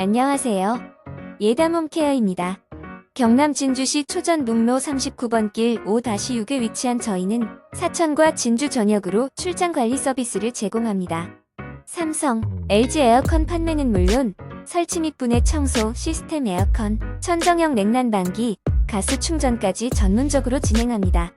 안녕하세요. 예담홈케어입니다. 경남 진주시 초전북로 39번 길 5-6에 위치한 저희는 사천과 진주 전역으로 출장 관리 서비스를 제공합니다. 삼성, LG 에어컨 판매는 물론 설치 및 분해 청소, 시스템 에어컨, 천정형 냉난방기, 가스 충전까지 전문적으로 진행합니다.